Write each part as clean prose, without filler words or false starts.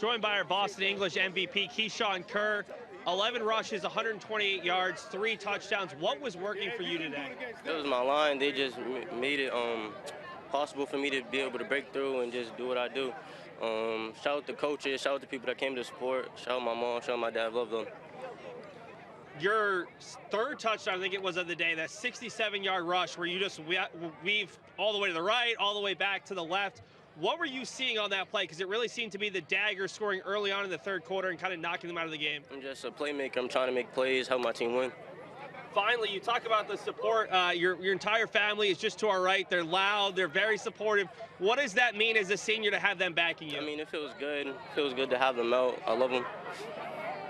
Joined by our Boston English MVP, Keesean Kerr. 11 rushes, 128 yards, 3 touchdowns. What was working for you today? It was my line. They just made it possible for me to be able to break through and just do what I do. Shout out to coaches, shout out to people that came to support, shout out my mom, shout out my dad, love them. Your third touchdown, I think it was of the day, that 67-yard rush where you just weave all the way to the right, all the way back to the left. What were you seeing on that play? Because it really seemed to be the dagger scoring early on in the third quarter and kind of knocking them out of the game. I'm just a playmaker. I'm trying to make plays, help my team win. Finally, you talk about the support. Your entire family is just to our right. They're loud. They're very supportive. What does that mean as a senior to have them backing you? I mean, it feels good. It feels good to have them out. I love them.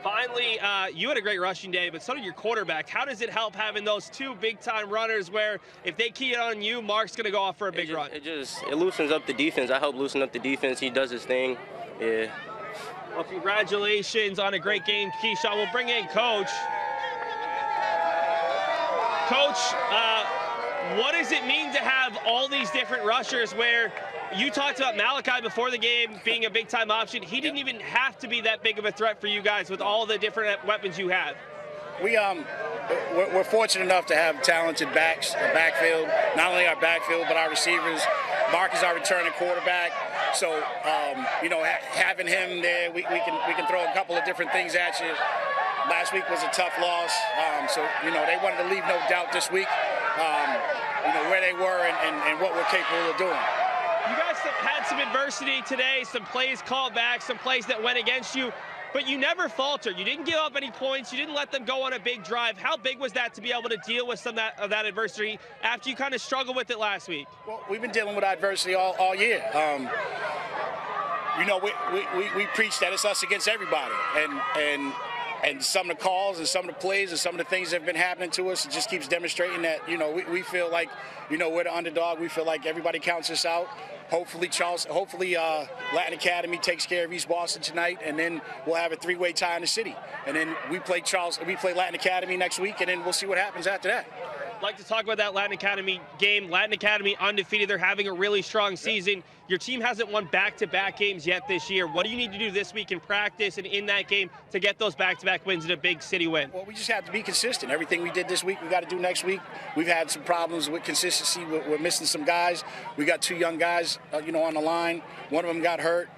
Finally, you had a great rushing day, but so did your quarterback. How does it help having those two big-time runners where if they key it on you, Mark's going to go off for a big run? It loosens up the defense. I help loosen up the defense. He does his thing. Yeah. Well, congratulations on a great game, Keesean. We'll bring in Coach. Coach, what does it mean to have all these different rushers where you talked about Malachi before the game being a big-time option. He didn't even have to be that big of a threat for you guys with all the different weapons you have. We're fortunate enough to have talented backs, a backfield, not only our backfield, but our receivers. Mark is our returning quarterback. So, having him there, we can throw a couple of different things at you. Last week was a tough loss. They wanted to leave no doubt this week, where they were and what we're capable of doing. You guys had some adversity today, some plays called back, some plays that went against you, but you never faltered. You didn't give up any points. You didn't let them go on a big drive. How big was that to be able to deal with some of that adversity after you kind of struggled with it last week? Well, we've been dealing with adversity all year. We preach that it's us against everybody, and some of the calls and some of the plays and some of the things that have been happening to us, it just keeps demonstrating that, we feel like, we're the underdog. We feel like everybody counts us out. Hopefully Latin Academy takes care of East Boston tonight, and then we'll have a 3-way tie in the city. And then we play Latin Academy next week, and then we'll see what happens after that. I'd like to talk about that Latin Academy game. Latin Academy undefeated. They're having a really strong season. Your team hasn't won back-to-back games yet this year. What do you need to do this week in practice and in that game to get those back-to-back wins and a big city win? Well, we just have to be consistent. Everything we did this week, we got to do next week. We've had some problems with consistency. We're missing some guys. We got 2 young guys, on the line. One of them got hurt.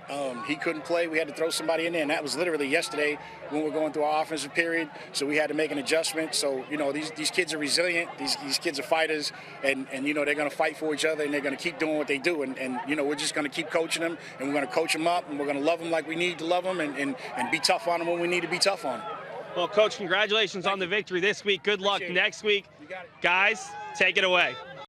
He couldn't play. We had to throw somebody in there, and that was literally yesterday when we were going through our offensive period. So we had to make an adjustment. So, these kids are resilient. These kids are fighters, and they're going to fight for each other, and they're going to keep doing what they do. And we're just going to keep coaching them, and we're going to coach them up, and we're going to love them like we need to love them, and be tough on them when we need to be tough on them. Well, Coach, congratulations on the victory this week. Good luck next week. Guys, take it away.